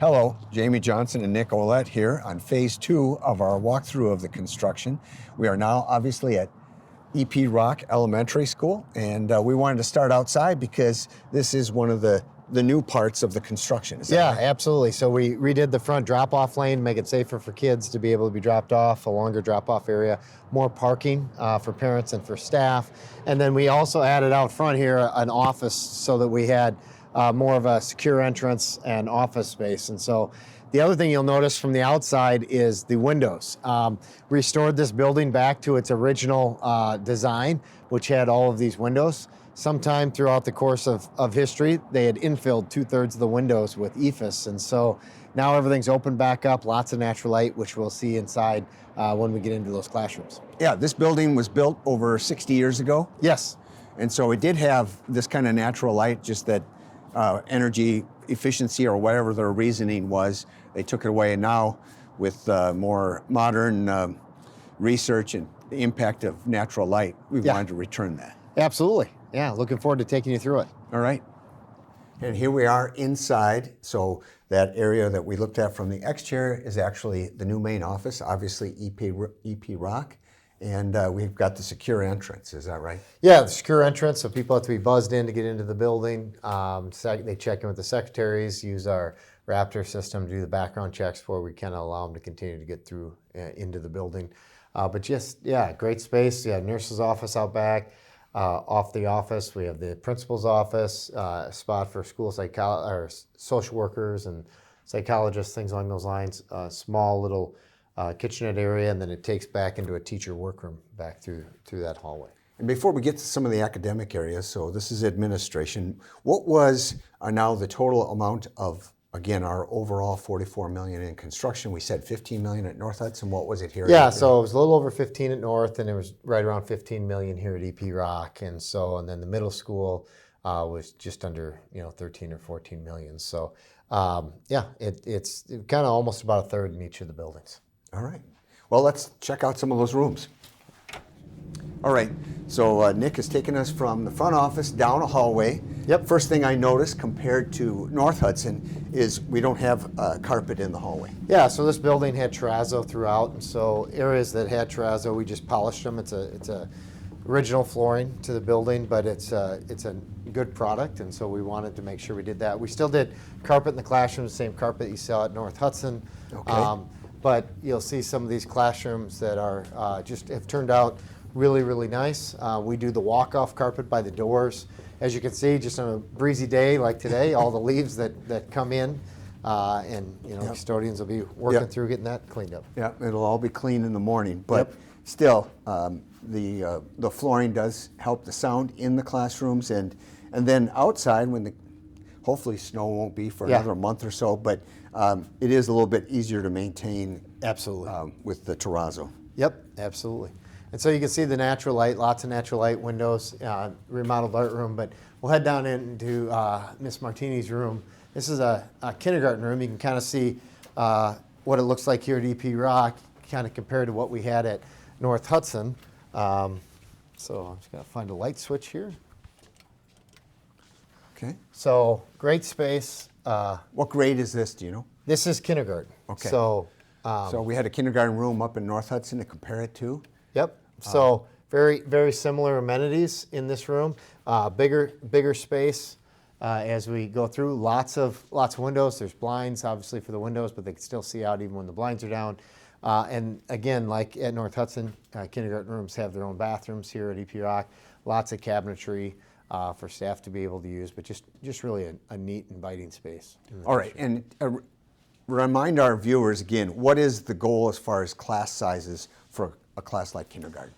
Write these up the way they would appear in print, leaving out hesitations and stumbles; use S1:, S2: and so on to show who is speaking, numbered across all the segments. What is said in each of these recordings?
S1: Hello, Jamie Johnson and Nick Ouellette here on phase 2 of our walkthrough of the construction. We are now obviously at EP Rock Elementary School, and we wanted to start outside because this is one of the new parts of the construction. Is that right?
S2: Absolutely. So we redid the front drop-off lane, make it safer for kids to be able to be dropped off, a longer drop-off area, more parking for parents and for staff. And then we also added out front here an office so that we had more of a secure entrance and office space. And so the other thing you'll notice from the outside is the windows. Restored this building back to its original design, which had all of these windows. Sometime throughout the course of history, they had infilled 2/3 of the windows with EIFS. And so now everything's opened back up, lots of natural light, which we'll see inside when we get into those classrooms.
S1: Yeah, this building was built over 60 years ago.
S2: Yes.
S1: And so it did have this kind of natural light, just that energy efficiency or whatever their reasoning was, they took it away. And now with more modern research and the impact of natural light, we wanted to return that.
S2: Absolutely. Yeah, looking forward to taking you through it.
S1: All right. And here we are inside. So that area that we looked at from the exterior is actually the new main office, obviously EP Rock. And we've got the secure entrance, is that right?
S2: Yeah, the secure entrance, so people have to be buzzed in to get into the building. They check in with the secretaries, use our Raptor system to do the background checks before we kind of allow them to continue to get through into the building. But just, yeah, great space. Yeah, nurse's office out back. Off the office, we have the principal's office, a spot for school or social workers and psychologists, things along those lines. A small little kitchenette area, and then it takes back into a teacher workroom back through that hallway.
S1: And before we get to some of the academic areas, so this is administration. What was now the total amount of, again, our overall $44 million in construction? We said $15 million at North Hudson. What was it here?
S2: Yeah, so it was a little over 15 at North, and it was right around 15 million here at EP Rock, and then the middle school was just under 13 or 14 million. So it's kind of almost about a third in each of the buildings.
S1: All right. Well, let's check out some of those rooms. All right. So Nick has taken us from the front office down a hallway.
S2: Yep.
S1: First thing I noticed compared to North Hudson is we don't have carpet in the hallway.
S2: Yeah, so this building had terrazzo throughout, and so areas that had terrazzo, we just polished them. It's a original flooring to the building, but it's a good product, and so we wanted to make sure we did that. We still did carpet in the classroom, the same carpet you saw at North Hudson.
S1: Okay.
S2: But you'll see some of these classrooms that are just have turned out really, really nice. We do the walk-off carpet by the doors. As you can see, just on a breezy day like today, all the leaves that come in, and custodians will be working through getting that cleaned up.
S1: Yeah, it'll all be clean in the morning, but still, the flooring does help the sound in the classrooms, and then outside when hopefully snow won't be for another month or so, but it is a little bit easier to maintain.
S2: Absolutely.
S1: With the terrazzo.
S2: Yep, absolutely. And so you can see the natural light, lots of natural light windows, remodeled art room, but we'll head down into Miss Martini's room. This is a kindergarten room. You can kind of see what it looks like here at EP Rock, kind of compared to what we had at North Hudson. So I'm just going to find a light switch here.
S1: Okay.
S2: So great space.
S1: What grade is this, do you know?
S2: This is kindergarten.
S1: Okay.
S2: So
S1: we had a kindergarten room up in North Hudson to compare it to?
S2: Yep. So very, very similar amenities in this room. Bigger space as we go through. Lots of windows. There's blinds, obviously, for the windows, but they can still see out even when the blinds are down. And again, like at North Hudson, kindergarten rooms have their own bathrooms here at EP Rock. Lots of cabinetry for staff to be able to use, but just really a neat, inviting space.
S1: All right, and remind our viewers again, what is the goal as far as class sizes for a class like kindergarten?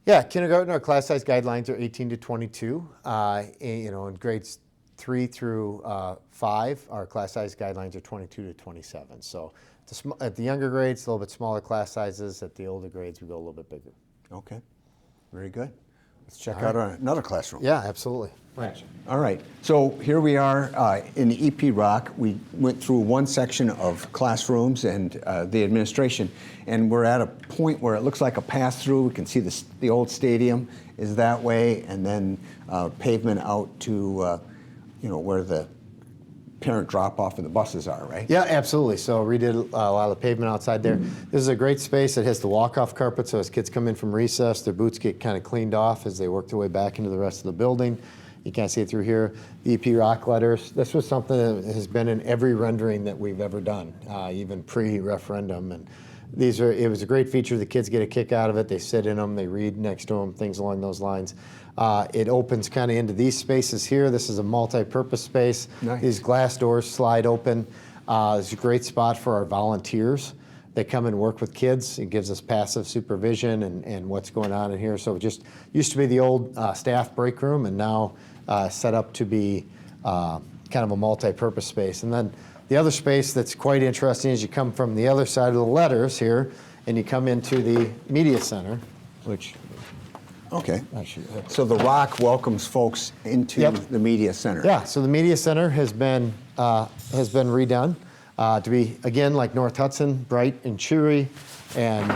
S2: Yeah, kindergarten, our class size guidelines are 18 to 22. In grades 3 through 5, our class size guidelines are 22 to 27. So at the younger grades, a little bit smaller class sizes. At the older grades, we go a little bit bigger.
S1: Okay, very good. Let's check out another classroom.
S2: Yeah, absolutely.
S1: Right. All right, so here we are in EP Rock. We went through one section of classrooms and the administration, and we're at a point where it looks like a pass-through. We can see the old stadium is that way, and then pavement out to where the parent drop-off and the buses are, right?
S2: Yeah, absolutely. So redid a lot of the pavement outside there. This is a great space. It has the walk-off carpet, so as kids come in from recess, their boots get kind of cleaned off as they work their way back into the rest of the building. You can't see it through here. The EP Rock letters. This was something that has been in every rendering that we've ever done, even pre-referendum. And it was a great feature. The kids get a kick out of it. They sit in them, they read next to them, things along those lines. It opens kind of into these spaces here. This is a multi-purpose space.
S1: Nice.
S2: These glass doors slide open. It's a great spot for our volunteers. They come and work with kids. It gives us passive supervision and what's going on in here. So it just used to be the old staff break room, and now set up to be kind of a multi-purpose space. And then the other space that's quite interesting is you come from the other side of the letters here, and you come into the media center, which
S1: Okay. So the Rock welcomes folks into the media center.
S2: Yeah. So the media center has been redone to be, again, like North Hudson, bright and cheery, and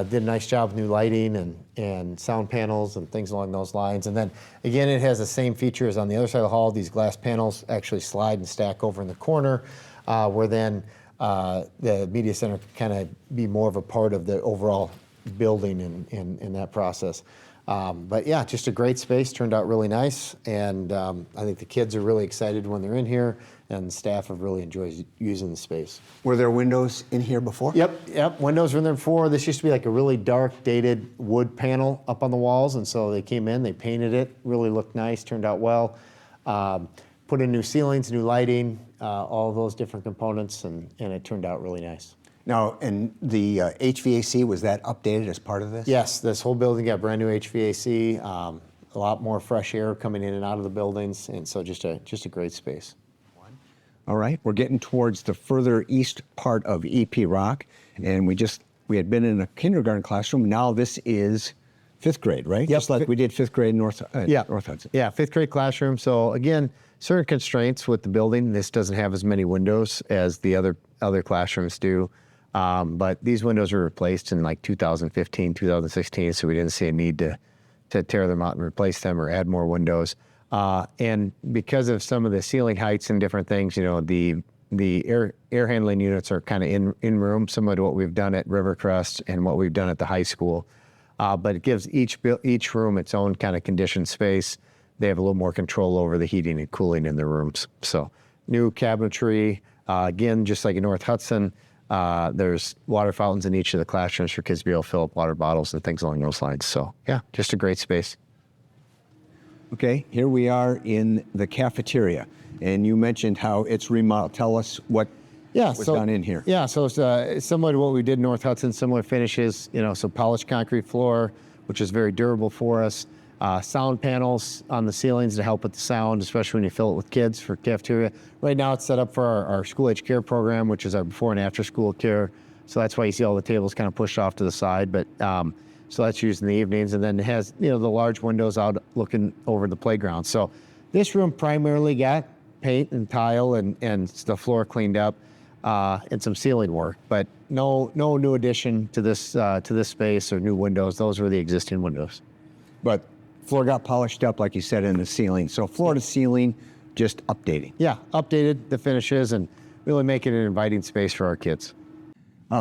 S2: did a nice job with new lighting and sound panels and things along those lines. And then again, it has the same features on the other side of the hall. These glass panels actually slide and stack over in the corner, where then the media center can kind of be more of a part of the overall building in that process. But yeah, just a great space, turned out really nice. And I think the kids are really excited when they're in here, and the staff have really enjoyed using the space.
S1: Were there windows in here before?
S2: Yep. Windows were in there before. This used to be like a really dark, dated wood panel up on the walls. And so they came in, they painted it, really looked nice, turned out well. Put in new ceilings, new lighting, all of those different components, and it turned out really nice.
S1: Now, and the HVAC, was that updated as part of this?
S2: Yes, this whole building got brand new HVAC, a lot more fresh air coming in and out of the buildings, and so just a great space.
S1: All right, we're getting towards the further east part of EP Rock, and we had been in a kindergarten classroom. Now this is fifth grade, right?
S2: Yep.
S1: Just like we did fifth grade in North Hudson.
S2: Yeah, fifth grade classroom. So again, certain constraints with the building. This doesn't have as many windows as the other classrooms do. But these windows were replaced in like 2015, 2016, so we didn't see a need to tear them out and replace them or add more windows. And because of some of the ceiling heights and different things, the air handling units are kind of in room, similar to what we've done at Rivercrest and what we've done at the high school. But it gives each room its own kind of conditioned space. They have a little more control over the heating and cooling in their rooms. So new cabinetry, again, just like in North Hudson. There's water fountains in each of the classrooms for kids to be able to fill up water bottles and things along those lines. So yeah, just a great space.
S1: Okay, here we are in the cafeteria, and you mentioned how it's remodeled. Tell us what was done in here.
S2: Yeah, so it's similar to what we did in North Hudson, similar finishes, so polished concrete floor, which is very durable for us. Sound panels on the ceilings to help with the sound, especially when you fill it with kids for cafeteria. Right now it's set up for our school age care program, which is our before and after school care. So that's why you see all the tables kind of pushed off to the side. But so that's used in the evenings. And then it has, the large windows out looking over the playground. So this room primarily got paint and tile and the floor cleaned up and some ceiling work. But no new addition to this space or new windows. Those were the existing windows.
S1: But floor got polished up, like you said, in the ceiling. So floor to ceiling, just updating.
S2: Yeah, updated the finishes and really making an inviting space for our kids.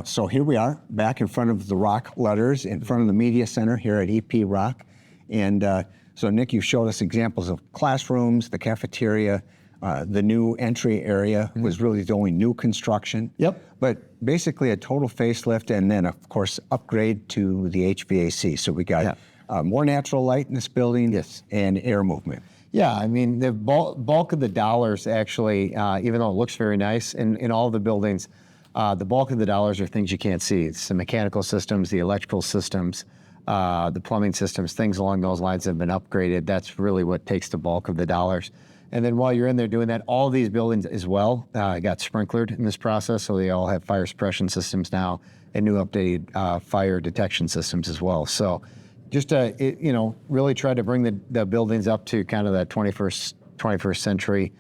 S1: So here we are, back in front of the Rock letters, in front of the media center here at EP Rock. And so Nick, you showed us examples of classrooms, the cafeteria, the new entry area was really the only new construction.
S2: Yep.
S1: But basically a total facelift, and then of course upgrade to the HVAC. So we got more natural light in this building,
S2: yes,
S1: and air movement.
S2: Yeah, I mean, the bulk of the dollars actually, even though it looks very nice in all the buildings, the bulk of the dollars are things you can't see. It's the mechanical systems, the electrical systems, the plumbing systems, things along those lines have been upgraded. That's really what takes the bulk of the dollars. And then while you're in there doing that, all these buildings as well got sprinklered in this process, so they all have fire suppression systems now and new updated fire detection systems as well. So just really try to bring the buildings up to kind of that 21st century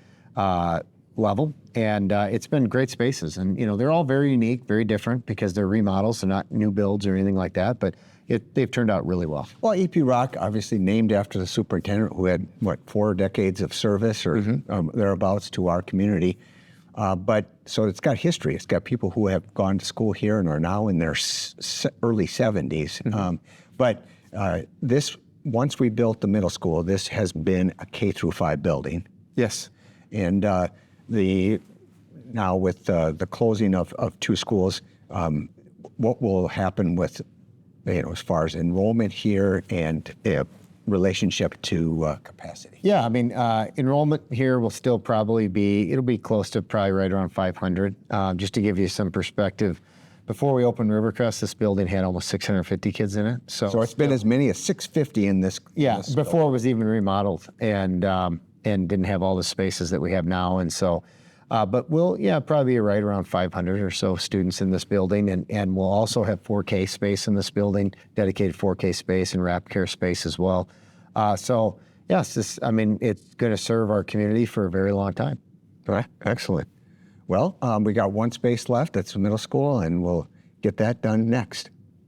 S2: level. And it's been great spaces. And, they're all very unique, very different because they're remodels. They're not new builds or anything like that. But, they've turned out really well.
S1: Well, EP Rock, obviously named after the superintendent who had, 4 decades of service or thereabouts to our community. But so it's got history. It's got people who have gone to school here and are now in their early 70s. But this, once we built the middle school, this has been a K through 5 building.
S2: Yes.
S1: And now with the closing of 2 schools, what will happen with, as far as enrollment here and relationship to capacity?
S2: Yeah, I mean, enrollment here will still probably it'll be close to probably right around 500. Just to give you some perspective, before we opened Rivercrest, this building had almost 650 kids in it. So
S1: it's been as many as 650 in this.
S2: Yeah, before it was even remodeled and didn't have all the spaces that we have now. And so, but we'll, probably be right around 500 or so students in this building. And we'll also have 4K space in this building, dedicated 4K space and wrap care space as well. So yes, it's going to serve our community for a very long time.
S1: All right, excellent. Well, we got 1 space left. That's the middle school, and we'll get that done next.